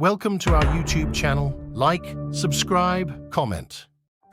Welcome to our YouTube channel. Like, subscribe, comment.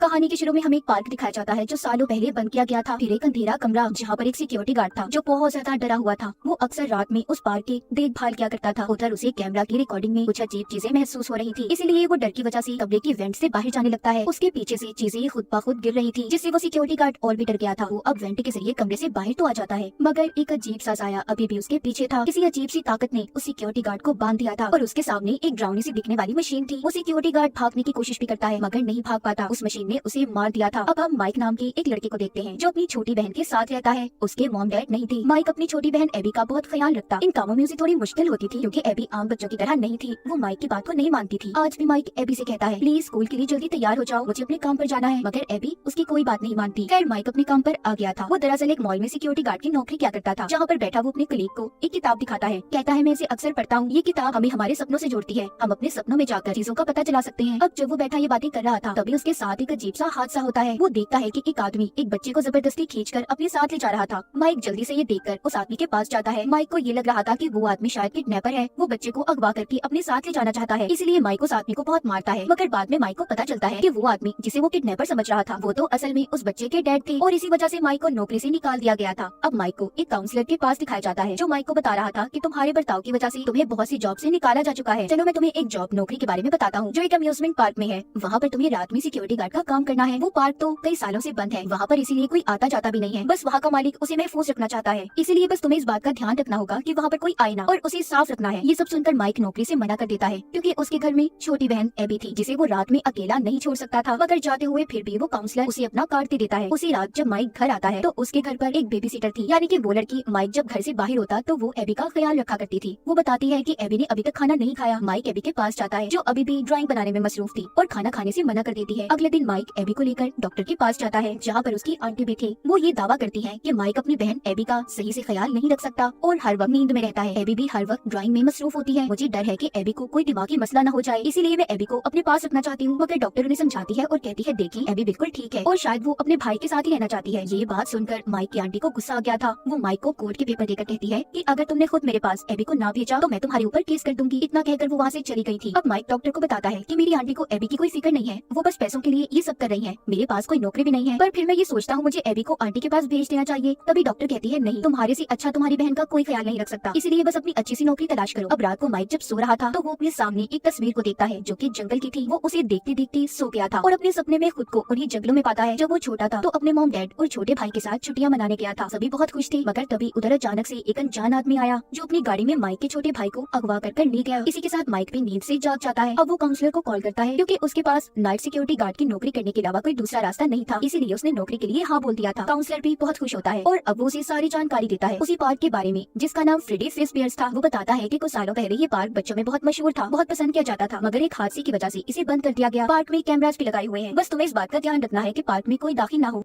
कहानी के शुरू में हमें एक पार्क दिखाया जाता है जो सालों पहले बंद किया गया था। फिर एक अंधेरा कमरा जहाँ पर एक सिक्योरिटी गार्ड था जो बहुत ज्यादा डरा हुआ था। वो अक्सर रात में उस पार्क की देखभाल किया करता था। उधर उसे कैमरा की रिकॉर्डिंग में कुछ अजीब चीजें महसूस हो रही थी, इसलिए वो डर की वजह से कमरे की वेंट से बाहर जाने लगता है। उसके पीछे से चीजें खुद ब खुद गिर रही थी, जिससे वो सिक्योरिटी गार्ड और भी डर गया था। वो अब वेंट के जरिए कमरे से बाहर तो आ जाता है, मगर एक अजीब सा साया अभी भी उसके पीछे था। किसी अजीब सी ताकत ने उस सिक्योरिटी गार्ड को बांध दिया था और उसके सामने एक ड्राउनी सी दिखने वाली मशीन थी। वो सिक्योरिटी गार्ड भागने की कोशिश भी करता है मगर नहीं भाग पाता। उस मशीन ने उसे मार दिया था। अब हम माइक नाम के एक लड़के को देखते हैं जो अपनी छोटी बहन के साथ रहता है। उसके मॉम डैड नहीं थे। माइक अपनी छोटी बहन एबी का बहुत ख्याल रखता। इन कामों में उसे थोड़ी मुश्किल होती थी क्योंकि एबी आम बच्चों की तरह नहीं थी। वो माइक की बात को नहीं मानती थी। आज भी माइक एबी से कहता है, प्लीज स्कूल के लिए जल्दी तैयार हो जाओ, मुझे अपने काम पर जाना है। मगर एबी उसकी कोई बात नहीं मानती। खैर माइक अपने काम पर आ गया था। वो दरअसल एक मॉल में सिक्योरिटी गार्ड की नौकरी क्या करता था, जहाँ पर बैठा वो अपने कलीग को एक किताब दिखाता है। कहता है, मैं इसे अक्सर पढ़ता हूँ, ये किताब हमें हमारे सपनों से जोड़ती है। हम अपने सपनों में जाकर चीजों का पता चला सकते हैं। अब जब वो बैठा ये बातें कर रहा था तभी उसके साथ एक अजीब सा हादसा होता है। वो देखता है कि एक आदमी एक बच्चे को जबरदस्ती खींचकर अपने साथ ले जा रहा था। माइक जल्दी से ये देखकर उस आदमी के पास जाता है। माइक को ये लग रहा था कि वो आदमी शायद किडनैपर है। वो बच्चे को अगवा करके अपने साथ ले जाना चाहता है, इसलिए माइक उस आदमी को बहुत मारता है। मगर बाद में माइक को पता चलता है कि वो आदमी जिसे वो किडनैपर समझ रहा था वो तो असल में उस बच्चे के डैड थे और इसी वजह से माइक को नौकरी से निकाल दिया गया था। अब माइक को एक काउंसलर के पास दिखाया जाता है जो माइक को बता रहा था कि तुम्हारे बर्ताव की वजह से तुम्हें बहुत सी जॉब से निकाला जा चुका है। चलो मैं तुम्हें एक जॉब नौकरी के बारे में बताता हूँ जो एक अम्यूजमेंट पार्क में है। वहाँ पर तुम्हें रात में सिक्योरिटी गार्ड का काम करना है। वो पार्क तो कई सालों से बंद है, वहाँ पर इसीलिए कोई आता जाता भी नहीं है। बस वहाँ का मालिक उसे महफूज रखना चाहता है, इसीलिए बस तुम्हें इस बात का ध्यान रखना होगा कि वहाँ पर कोई आए ना और उसे साफ रखना है। ये सब सुनकर माइक नौकरी से मना कर देता है क्योंकि उसके घर में छोटी बहन एबी थी जिसे वो रात में अकेला नहीं छोड़ सकता था। मगर जाते हुए फिर भी वो काउंसलर उसे अपना कार्ड दे देता है। उसी रात जब माइक घर आता है तो उसके घर पर एक बेबी सीटर थी, यानी कि वो लड़की माइक जब घर से बाहर होता तो वो एबी का ख्याल रखा करती थी। वो बताती है कि एबी ने अभी तक खाना नहीं खाया। माइक एबी के पास जाता है जो अभी भी ड्राइंग बनाने में मसरूफ थी और खाना खाने से मना कर देती है। अगले दिन माइक एबी को लेकर डॉक्टर के पास जाता है जहाँ पर उसकी आंटी भी थी। वो ये दावा करती है कि माइक अपनी बहन एबी का सही से ख्याल नहीं रख सकता और हर वक्त नींद में रहता है। एबी भी हर वक्त ड्राइंग में मसरूफ होती है। मुझे डर है कि एबी को कोई दिमागी मसला न हो जाए, इसीलिए मैं एबी को अपने पास रखना चाहती हूँ। मगर डॉक्टर उन्हें समझाती है और कहती है, देखिए एबी बिल्कुल ठीक है और शायद वो अपने भाई के साथ ही रहना चाहती है। ये बात सुनकर माइक की आंटी को गुस्सा आ गया था। वो माइक को कोर्ट के पेपर देकर कहती है कि अगर तुमने खुद मेरे पास एबी को ना भेजा तो मैं तुम्हारे ऊपर केस कर दूंगी। इतना कहकर वो वहाँ से चली गई थी। अब माइक डॉक्टर को बताता है कि मेरी आंटी को एबी की कोई फिक्र नहीं है, वो बस पैसों के लिए ये सब कर रही है। मेरे पास कोई नौकरी भी नहीं है। पर फिर मैं ये सोचता हूँ मुझे एबी को आंटी के पास भेज देना चाहिए। तभी डॉक्टर कहती है, नहीं, तुम्हारे से अच्छा तुम्हारी बहन का कोई ख्याल नहीं रख सकता, इसलिए बस अपनी अच्छी सी नौकरी तलाश करो। अब रात को माइक जब सो रहा था तो वो अपने सामने एक तस्वीर को देखता है जो कि जंगल की थी। वो उसे देखते देखते सो गया था और अपने सपने में खुद को उन्हीं जंगलों में पाता है। जब वो छोटा था तो अपने मॉम डैड और छोटे भाई के साथ छुट्टियां मनाने गया था। सभी बहुत खुश थे, मगर तभी उधर अचानक से एक अनजान आदमी आया जो अपनी गाड़ी में माइक के छोटे भाई को अगवा कर ले गया। इसी के साथ माइक भी नींद से जाग जाता है। अब वो काउंसलर को कॉल करता है क्योंकि उसके पास नाइट सिक्योरिटी गार्ड की नौकरी करने के अलावा कोई दूसरा रास्ता नहीं था, इसीलिए उसने नौकरी के लिए हाँ बोल दिया था। काउंसलर भी बहुत खुश होता है और अब वो उसे सारी जानकारी देता है उसी पार्क के बारे में जिसका नाम फ्रेडी फेज़बियर्स था। वो बताता है कि कुछ सालों पहले ये पार्क बच्चों में बहुत मशहूर था, बहुत पसंद किया जाता था, मगर एक हादसे की वजह से इसे बंद कर दिया गया। पार्क में कैमरास भी लगाए हुए हैं, बस तुम्हें इस बात का ध्यान रखना है कि पार्क में कोई दाखिल ना हो।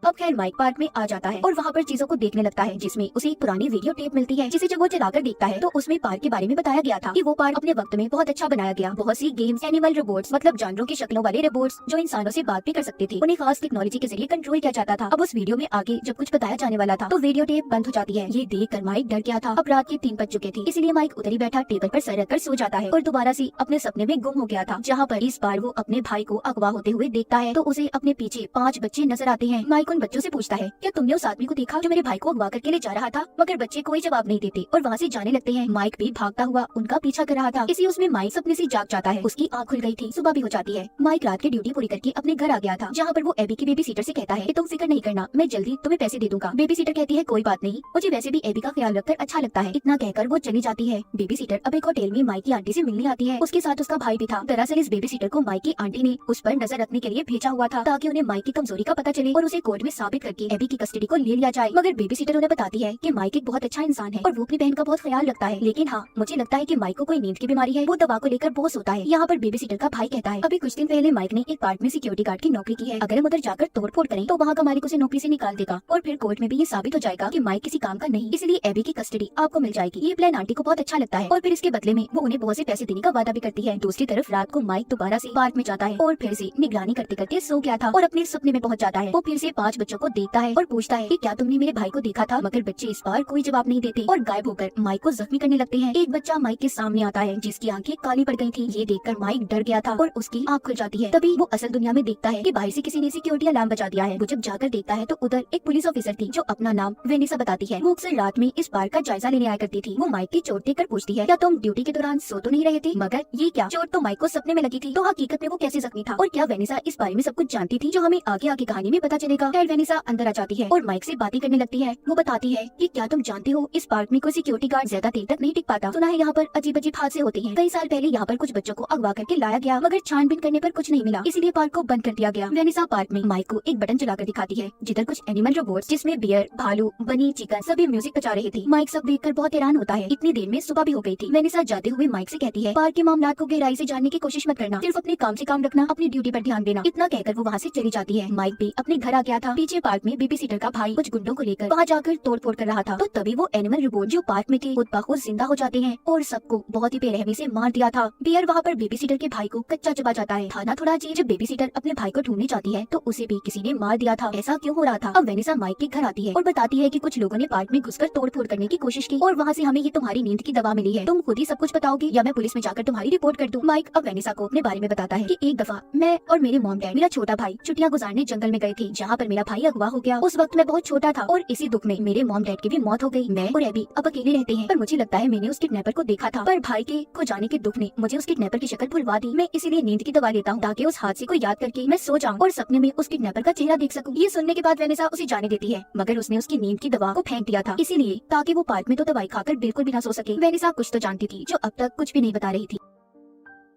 अब खैर माइक पार्क में आ जाता है और वहाँ पर चीजों को देखने लगता है, जिसमें उसे एक पुरानी वीडियो टेप मिलती है जिसे जब वो चलाकर देखता है तो उसमें पार्क के बारे में बताया गया था कि वो पार्क अपने वक्त में बहुत अच्छा बनाया गया। बहुत सी गेम्स, एनिमल रोबोट्स, मतलब जानवरों की शक्लों वाले रोबोट्स जो इंसानों से बात भी कर सकते थे, उन्हें खास टेक्नोलॉजी के जरिए कंट्रोल किया जाता था। अब उस वीडियो में आगे जब कुछ बताया जाने वाला था तो वीडियो टेप बंद हो जाती है। ये देख कर माइक डर गया था। अब रात के 3 बज चुके थे, इसलिए माइक उधर ही बैठा टेबल पर सर रखकर सो जाता है और दोबारा से अपने सपने में गुम हो गया था, जहाँ पर इस बार वो अपने भाई को अगवा होते हुए देखता है तो उसे अपने पीछे 5 बच्चे नजर आते हैं। माइक उन बच्चों से पूछता है, क्या तुमने उस आदमी को देखा जो मेरे भाई को अगवा करके ले जा रहा था? मगर बच्चे कोई जवाब नहीं देते और वहाँ से जाने लगते हैं। माइक भी भागता हुआ उनका पीछा कर रहा था। इसी उसमें माइक सपने से जाग जाता है। उसकी आँख खुल गई थी। सुबह भी हो जाती है। माइक रात की ड्यूटी पूरी करके अपने घर आ गया था, जहाँ पर वो एबी की बेबी सीटर से कहता है कि तुम फिक्र नहीं करना, मैं जल्दी तुम्हें पैसे दे दूंगा। बेबी सीटर कहती है, कोई बात नहीं, मुझे वैसे भी एबी का ख्याल रखकर अच्छा लगता है। इतना कहकर वो चली जाती है। बेबी सीटर अब एक होटल में माइक की आंटी से मिलने आती है। उसके साथ उसका भाई भी था। दरअसल इस बेबी सीटर को माइक की आंटी ने उस पर नजर रखने के लिए भेजा हुआ था ताकि उन्हें माइक की कमजोरी का पता चले और उसे कोर्ट में साबित करके एबी की कस्टडी को ले लिया जाए। मगर बेबी सीटर उन्हें बताती है कि माइक एक बहुत अच्छा इंसान है और वो अपनी बहन का बहुत ख्याल रखता है, लेकिन हाँ, मुझे लगता है कि माइक को कोई नींद की बीमारी है, वो दवा को लेकर बहुत सोता है। यहाँ पर बेबी सीटर का भाई कहता है, अभी कुछ दिन पहले माइक ने एक पार्क में सिक्योरिटी गार्ड की नौकरी की है, अगर हम उधर जाकर तोड़फोड़ करें तो वहाँ का मालिक उसे नौकरी से निकाल देगा और फिर कोर्ट में भी ये साबित हो जाएगा कि माइक किसी काम का नहीं, इसलिए एबी की कस्टडी आपको मिल जाएगी। ये प्लान आंटी को बहुत अच्छा लगता है और फिर इसके बदले में वो उन्हें बहुत से पैसे देने का वादा भी करती है। दूसरी तरफ रात को माइक दोबारा से पार्क में जाता है और फिर से निगरानी करते करते सो गया था और अपने सपने में पहुंच जाता है। वो फिर से 5 बच्चों को देखता है और पूछता है कि क्या तुमने मेरे भाई को देखा था, मगर बच्चे इस बार कोई जवाब नहीं देते और गायब होकर माइक को जख्मी करने लगते हैं। एक बच्चा माइक के सामने आता है जिसकी आंखें काली पड़ गई थी। ये देखकर माइक डर गया था और उसकी आँख खुल जाती है। तभी वो असल दुनिया में देखता है कि बाहर से किसी ने सिक्योरिटी अलार्म बजा दिया है। वो जब जाकर देखता है तो उधर एक पुलिस ऑफिसर थी जो अपना नाम वेनिसा बताती है। वो अक्सर रात में इस पार्क का जायजा लेने आया करती थी। वो माइक की चोट देखकर पूछती है, क्या तुम ड्यूटी के दौरान सो तो नहीं रहे थे? मगर ये क्या, चोट तो माइक को सपने में लगी थी, तो हकीकत में वो कैसे जख्मी था? और क्या वेनिसा इस बारे में सब कुछ जानती थी जो हमें आगे आगे कहानी में पता चलेगा। खैर वेनिसा अंदर आ जाती है और माइक से बातें करने लगती है। वो बताती है कि क्या तुम जानते हो इस पार्क में कोई सिक्योरिटी गार्ड ज्यादा देर तक नहीं टिक पाता। सुना है यहाँ पर अजीब अजीब हादसे होते हैं। कई साल पहले यहाँ पर कुछ बच्चों को अगवा करके लाया गया, मगर छानबीन करने पर कुछ नहीं मिला, इसलिए पार्क को बंद कर दिया गया। वेनिसा पार्क में माइक को एक बटन चलाकर दिखाती है जिधर कुछ एनिमल रोबोट्स जिसमें बियर, भालू, बनी, चिकन सभी म्यूजिक बजा रहे थे। माइक सब देखकर बहुत हैरान होता है। इतनी देर में सुबह भी हो गई थी। वेनिसा जाते हुए माइक से कहती है, पार्क के मामलात को गहराई से जानने की कोशिश मत करना, सिर्फ अपने काम से काम रखना, अपनी ड्यूटी पर ध्यान देना। इतना कहकर वो वहाँ से चली जाती है। माइक भी अपने घर आ गया था। पीछे पार्क में बेबी सीटर का भाई कुछ गुंडों को लेकर वहाँ जाकर तोड़-फोड़ कर रहा था, तो तभी वो एनिमल रोबोट जो पार्क में थे खुद ब-खुद जिंदा हो जाते हैं और सबको बहुत ही बेरहमी से मार दिया था। बियर वहाँ पर बेबी सीटर के भाई को कच्चा चबा जाता है। थाना थोड़ा अजीब, जब बेबी सीटर अपने भाई को ढूंढने जाती है तो उसे भी किसी ने मार दिया था। ऐसा क्यों हो रहा था? अब वेनिसा माइक के घर आती है और बताती है कि कुछ लोगों ने पार्क में घुसकर तोड़-फोड़ करने की कोशिश की और वहाँ से हमें ये तुम्हारी नींद की दवा मिली है। तुम खुद ही सब कुछ बताओगी या मैं पुलिस में जाकर तुम्हारी रिपोर्ट कर दूं? माइक अब वेनिसा को अपने बारे में बताता है कि एक दफा मैं और मेरे मॉम डैड, मेरा छोटा भाई छुट्टियां गुजारने जंगल में गए थे जहाँ पर मेरा भाई अगवा हो गया। उस वक्त मैं बहुत छोटा था और इसी दुख में मेरे मॉम डैड की भी मौत हो गई। मैं और एबी अब अकेले रहते हैं, पर मुझे लगता है मैंने उस किडनैपर को देखा था, पर भाई के खो जाने के दुख ने मुझे उस किडनैपर की शक्ल भुलवा दी। मैं इसीलिए नींद की दवा लेता हूँ ताकि उस हादसे को याद करके मैं सो जाऊँ और सपने में उस किडनैपर का चेहरा देख सकूं। ये सुनने के बाद वेनिसा उसे जाने देती है, मगर उसने उसकी नींद की दवा को फेंक दिया था, इसीलिए ताकि वो पार्क में तो दवाई खाकर बिल्कुल भी ना सो सके। वेनिसा कुछ तो जानती थी जो अब तक कुछ भी नहीं बता रही थी।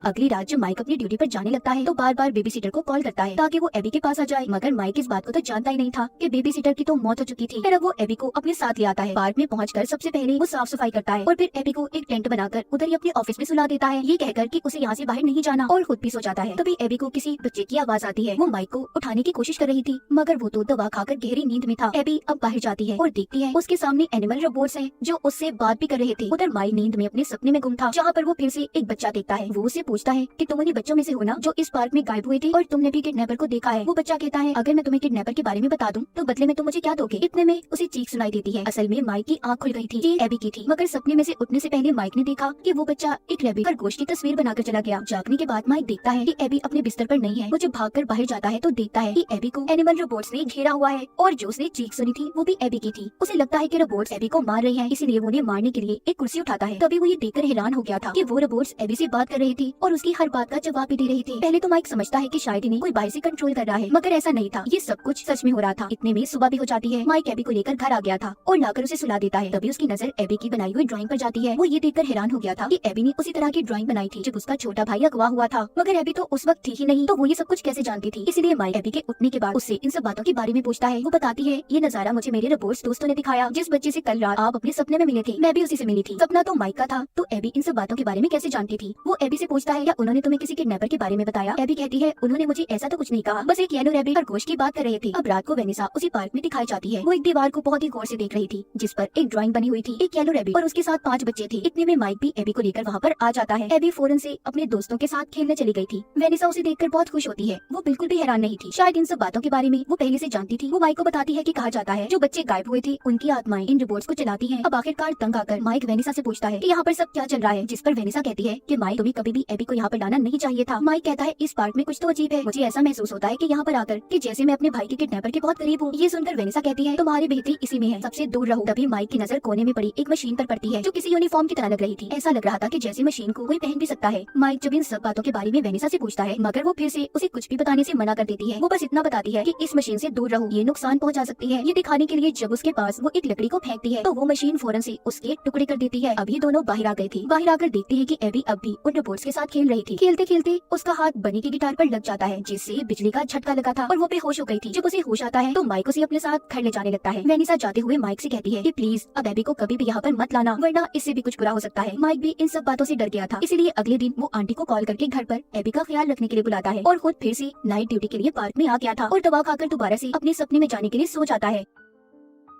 अगली रात जब माइक अपनी ड्यूटी पर जाने लगता है तो बार बार बेबी सीटर को कॉल करता है ताकि वो एबी के पास आ जाए, मगर माइक इस बात को तो जानता ही नहीं था कि बेबी सीटर की तो मौत हो चुकी थी। फिर अब वो एबी को अपने साथ ले आता है। पार्क में पहुंचकर सबसे पहले वो साफ सफाई करता है और फिर एबी को एक टेंट बनाकर उधर ही अपने ऑफिस में सुला देता है, ये कहकर कि उसे यहाँ से बाहर नहीं जाना, और खुद भी सो जाता है। तभी एबी को किसी बच्चे की आवाज आती है। वो माइक को उठाने की कोशिश कर रही थी, मगर वो तो दवा खाकर गहरी नींद में था। एबी अब बाहर जाती है और देखती है उसके सामने एनिमल रोबोट्स हैं जो उससे बात भी कर रहे थे। उधर माइक नींद में अपने सपने में गुम था जहाँ पर वो फिर से एक बच्चा देखता है। वो उसे पूछता है कि तुम बच्चों में से हो ना जो इस पार्क में गायब हुए थे और तुमने भी किडनैपर को देखा है? वो बच्चा कहता है, अगर मैं तुम्हें किडनैपर के बारे में बता दूं तो बदले में तुम मुझे क्या दोगे? इतने में उसे चीख सुनाई देती है। असल में माइक की आंख खुल गई थी, ये एबी की थी, मगर सपने में से उठने से पहले माइक ने देखा कि वो बच्चा एक रैबिट खरगोश की तस्वीर बनाकर चला गया। जागने के बाद माइक देखता है कि एबी अपने बिस्तर पर नहीं है। वो जब भागकर बाहर जाता है तो देखता है कि एबी को एनिमल रोबोट्स ने घेरा हुआ है और जो उसने चीख सुनी थी वो भी एबी की थी। उसे लगता है कि रोबोट्स एबी को मार रहे हैं, इसलिए वो उन्हें मारने के लिए एक कुर्सी उठाता है। तभी वो ये देखकर हैरान हो गया था कि वो रोबोट्स एबी से बात कर रही थी और उसकी हर बात का जवाब भी दे रही थी। पहले तो माइक समझता है कि शायद इन्हें कोई बाहर से कंट्रोल कर रहा है, मगर ऐसा नहीं था, ये सब कुछ सच में हो रहा था। इतने में सुबह भी हो जाती है। माइक एबी को लेकर घर आ गया था और लाकर उसे सुला देता है। तभी उसकी नजर एबी की बनाई हुई ड्राइंग पर जाती है। वो ये देखकर हैरान हो गया था कि एबी ने उसी तरह की ड्राइंग बनाई थी जब उसका छोटा भाई अगवा हुआ था, मगर एबी तो उस वक्त थी ही नहीं, तो वो ये सब कुछ कैसे जानती थी? इसलिए माइक एबी के उठने के बाद उससे इन सब बातों के बारे में पूछता है। वो बताती है, ये नजारा मुझे मेरे रोबोट्स दोस्तों ने दिखाया, जिस बच्चे से कल रात आप अपने सपने में मिले थे, मैं भी उसी से मिली थी। सपना तो माइक का था, तो एबी इन सब बातों के बारे में कैसे जानती थी? वो एबी से पूछता है, क्या उन्होंने तुम्हें किसी किडनैपर के बारे में बताया? एबी कहती है, उन्होंने मुझे ऐसा तो कुछ नहीं कहा, बस एक येलो रैबिट खरगोश की बात कर रहे थे। अब रात को वेनिसा उसी पार्क में दिखाई जाती है। वो एक दीवार को बहुत ही गौर से देख रही थी जिस पर एक ड्राइंग बनी हुई थी, एक येलो रैबिट और उसके साथ 5 बच्चे थे। इतने में माइक भी एबी को लेकर वहाँ पर आ जाता है। एबी फौरन से अपने दोस्तों के साथ खेलने चली गई थी। वेनिसा उसे देखकर बहुत खुश होती है। वो बिल्कुल भी हैरान नहीं थी, शायद इन सब बातों के बारे में वो पहले से जानती थी। वो माइक को बताती है कि कहा जाता है जो बच्चे गायब हुए थे उनकी आत्माएं इन रोबोट्स को चलाती हैं। अब आखिरकार तंग आकर माइक वेनिसा से पूछता है कि यहाँ पर सब क्या चल रहा है, जिस पर वेनिसा कहती है कि माइक तुम्हें कभी भी एबी को यहाँ पर लाना नहीं चाहिए था। माइक कहता है, इस पार्क में कुछ तो अजीब है, मुझे ऐसा महसूस होता है कि यहाँ पर आकर कि जैसे मैं अपने भाई के किडनैपर के बहुत करीब हूँ। ये सुनकर वेनिसा कहती है, तुम्हारी बेहतरी इसी में है, सबसे दूर रहो। तभी माइक की नजर कोने में पड़ी एक मशीन पर पड़ती है जो किसी यूनिफॉर्म की तरह लग रही थी। ऐसा लग रहा था कि जैसे मशीन को कोई पहन भी सकता है। माइक जब इन सब बातों के बारे में वेनिसा से पूछता है, मगर वो फिर से उसे कुछ भी बताने से मना कर देती है। वो बस इतना बताती है कि इस मशीन से दूर रहो, ये नुकसान पहुंचा सकती है। ये दिखाने के लिए जब उसके पास वो एक लकड़ी को फेंकती है तो वो मशीन फौरन से उसके टुकड़े कर देती है। अब ये दोनों बाहर आ गए थे। बाहर आकर देखती है कि एबी अब भी उन रोबोट्स के साथ खेल रही थी। खेलते खेलते उसका हाथ बनी की गिटार पर लग जाता है जिससे बिजली का झटका लगा था और वो बेहोश हो गई थी। जब उसे होश आता है तो माइक उसे अपने साथ घर ले जाने लगता है। वेनिसा जाते हुए माइक से कहती है कि प्लीज अब एबी को कभी भी यहाँ पर मत लाना, वरना इससे भी कुछ बुरा हो सकता है। माइक भी इन सब बातों से डर गया था, इसलिए अगले दिन वो आंटी को कॉल करके घर पर एबी का ख्याल रखने के लिए बुलाता है और खुद फिर से नाइट ड्यूटी के लिए पार्क में आ गया था और दवा खाकर दोबारा से अपने सपने में जाने के लिए सो जाता है।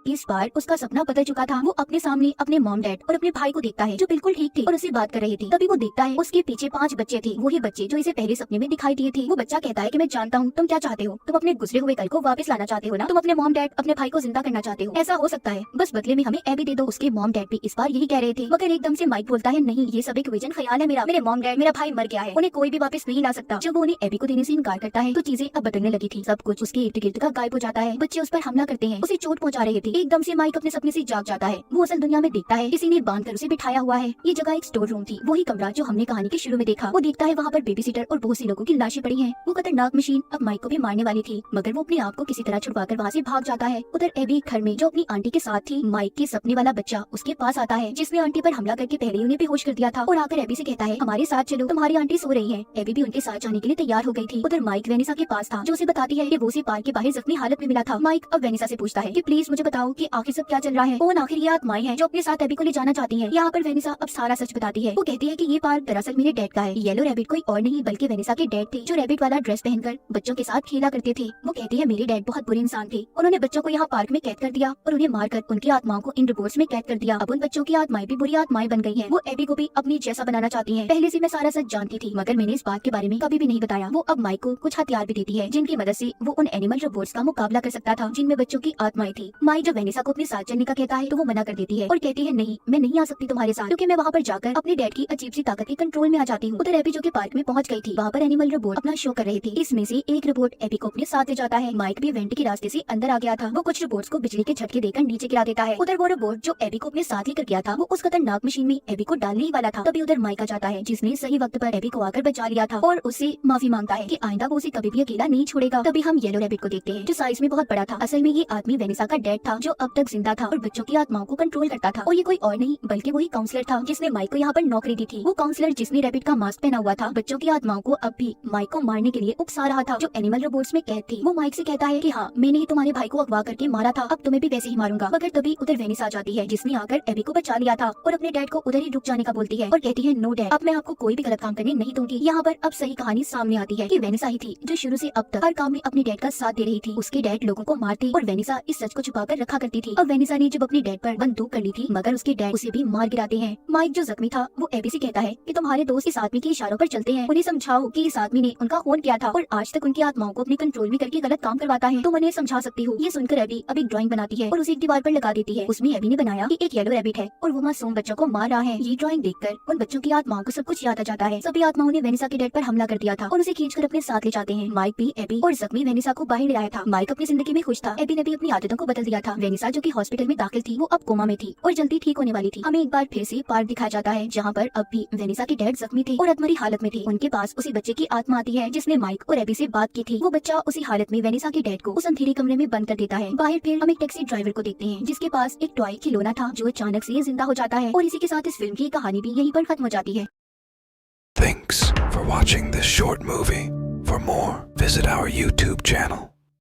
इस बार उसका सपना बदल चुका था। वो अपने सामने अपने मॉम डैड और अपने भाई को देखता है जो बिल्कुल ठीक थे और उससे बात कर रहे थे। तभी वो देखता है उसके पीछे 5 बच्चे थे, वही बच्चे जो इसे पहले सपने में दिखाई दिए थे। वो बच्चा कहता है कि मैं जानता हूँ तुम क्या चाहते हो, तुम अपने गुजरे हुए कल को वापस लाना चाहते हो ना, तुम अपने मॉम डैड अपने भाई को जिंदा करना चाहते हो। ऐसा हो सकता है, बस बदले में हमें एबी दे दो। उसके मॉम डैड भी इस बार यही कह रहे थे, मगर एकदम से माइक बोलता है नहीं, ये सब एक विजन ख्याल है मेरा, मेरे मॉम डैड मेरा भाई मर गया है, उन्हें कोई भी वापस नहीं ला सकता। जब वो उन्हें एबी को देने से इनकार करता है तो चीजें अब बदलने लगी थी। सब कुछ उसके इर्द गिर्द का गायब हो जाता है। बच्चे उस पर हमला करते हैं, उसे चोट पहुंचा रहे थे। एकदम से माइक अपने सपने से जाग जाता है। वो असल दुनिया में देखता है किसी ने बांध कर उसे बिठाया हुआ है। ये जगह एक स्टोर रूम थी, वही कमरा जो हमने कहानी के शुरू में देखा। वो देखता है वहाँ पर बेबी सिटर और बहुत सी लोगों की लाशें पड़ी हैं। वो खतरनाक मशीन अब माइक को भी मारने वाली थी, मगर वो अपने आप को किसी तरह छुड़वाकर वहाँ से भाग जाता है। उधर एबी घर में जो अपनी आंटी के साथ थी, माइक के सपने वाला बच्चा उसके पास आता है जिसने आंटी पर हमला करके पहले उन्हें बेहोश कर दिया था और आकर एबी से कहता है हमारे साथ चलो, तुम्हारी आंटी सो रही है। एबी भी उनके साथ जाने के लिए तैयार हो गई थी। उधर माइक वेनिसा के पास था जो उसे बताती है कि वो उसे पार्क के बाहर जख्मी हालत में मिला था। माइक अब वेनिसा से पूछता है कि प्लीज मुझे बताओ कि आखिर सब क्या चल रहा है। कौन आखिर ये आत्माएं हैं जो अपने साथ एबी को ले जाना चाहती हैं। यहाँ पर वेनिसा अब सारा सच बताती है। वो कहती है कि ये पार्क दरअसल मेरे डैड का है। येलो रैबिट कोई और नहीं बल्कि वेनिसा के डैड थे जो रैबिट वाला ड्रेस पहनकर बच्चों के साथ खेला करते थे। वो कहती है मेरे डैड बहुत बुरे इंसान थे, उन्होंने बच्चों को यहाँ पार्क में कैद कर दिया और उन्हें मारकर उनकी आत्माओं को इन रिपोर्ट्स में कैद कर दिया। अब उन बच्चों की आत्माएं भी बुरी आत्माएं बन गई हैं। वो एबी को भी अपनी जैसा बनाना चाहती हैं। पहले से मैं सारा सच जानती थी, मगर मैंने इस बात के बारे में कभी भी नहीं बताया। वो अब माइक को कुछ हथियार भी देती है जिनकी मदद से वो उन एनिमल रोबोट्स का मुकाबला कर सकता था जिनमें बच्चों की आत्माएं थी। माइक जब वेनिसा को अपने साथ चलने का कहता है तो वो मना कर देती है और कहती है नहीं, मैं नहीं आ सकती तुम्हारे साथ, क्योंकि मैं वहाँ पर जाकर अपने डैड की अजीब सी ताकत के कंट्रोल में आ जाती हूँ। उधर एबी जो कि पार्क में पहुंच गई थी, वहाँ पर एनिमल रोबोट अपना शो कर रहे थे। इसमें से एक रोबोट एबी को अपने साथ ले जाता है। माइक भी वेंट के रास्ते से अंदर आ गया था। वो कुछ रोबोट्स को बिजली के झटके देकर नीचे गिरा देता है। उधर वो रोबोट जो एबी को अपने साथ लेकर गया था वो उस खतरनाक मशीन में एबी को डालने ही वाला था। तभी उधर माइक आ जाता है जिसने सही वक्त पर एबी को आकर बचा लिया था और उससे माफी मांगता है कि आइंदा वो उसे कभी भी अकेला नहीं छोड़ेगा। तभी हम येलो रैबिट को देखते हैं जो साइज में बहुत बड़ा था। असल में ये आदमी वेनिसा का डैड था जो अब तक जिंदा था और बच्चों की आत्माओं को कंट्रोल करता था। और ये कोई और नहीं बल्कि वही काउंसलर था जिसने माइक को यहाँ पर नौकरी दी थी। वो काउंसलर जिसने रैबिट का मास्क पहना हुआ था बच्चों की आत्माओं को अब भी माइक को मारने के लिए उकसा रहा था जो एनिमल रोबोट्स में कैद थी। वो माइक से कहता है कि हाँ, मैंने ही तुम्हारे भाई को अगवा करके मारा था, अब तुम्हें भी वैसे ही मारूंगा। मगर तभी उधर वेनिसा आ जाती है जिसने आकर एबी को बचा लिया था और अपने डैड को उधर ही रुक जाने का बोलती है और कहती है नो डैड, अब मैं आपको कोई भी गलत काम करने नहीं दूंगी। यहाँ पर अब सही कहानी सामने आती है कि वेनिसा ही थी जो शुरू से अब तक हर काम में अपने डैड का साथ दे रही थी। उसके डैड लोगों को मारते और वेनिसा इस सच को छुपा कर रखा करती थी। अब वेनिसा ने जब अपने डैड पर बंदूक कर ली थी मगर उसके डैड उसे भी मार गिराते हैं। माइक जो जख्मी था वो एबी से कहता है कि तुम्हारे दोस्त इस आदमी के इशारों पर चलते हैं, उन्हें समझाओ कि इस आदमी ने उनका खून किया था और आज तक उनकी आत्माओं को अपने कंट्रोल में करके गलत काम करवाता है, तुम उन्हें समझा सकती हो। ये सुनकर एबी अब एक ड्राइंग बनाती है और उसे एक दीवार पर लगा देती है। उसमें एबी ने बनाया कि एक येलो रैबिट है और वो मासूम बच्चों को मार रहा है। ये ड्राइंग देखकर उन बच्चों की आत्माओं को सब कुछ याद आ जाता है। सभी आत्माओं ने वेनिसा के डैड पर हमला कर दिया था और उसे खींचकर अपने साथ ले जाते हैं। माइक भी एबी और जख्मी वेनिसा को बाहर ले आया था। माइक अपनी जिंदगी में खुश था, एबी ने भी अपनी आदतों को बदल दिया था। वेनिसा जो कि हॉस्पिटल में दाखिल थी वो अब कोमा में थी और जल्दी ठीक होने वाली थी। हमें एक बार फिर से पार्क दिखाया जाता है जहाँ पर अब भी वेनिसा के डैड जख्मी थे और अधमरी हालत में थे। उनके पास उसी बच्चे की आत्मा आती है जिसने माइक और एबी से बात की थी। वो बच्चा उसी हालत में वेनिसा के डैड को उस अंधेरे कमरे में बंद कर देता है। बाहर फिर हम एक टैक्सी ड्राइवर को देखते हैं जिसके पास एक टॉय खिलौना था जो अचानक से जिंदा हो जाता है और इसी के साथ इस फिल्म की कहानी भी यहीं पर खत्म हो जाती है। Thanks for watching this short movie. For more, visit our YouTube channel.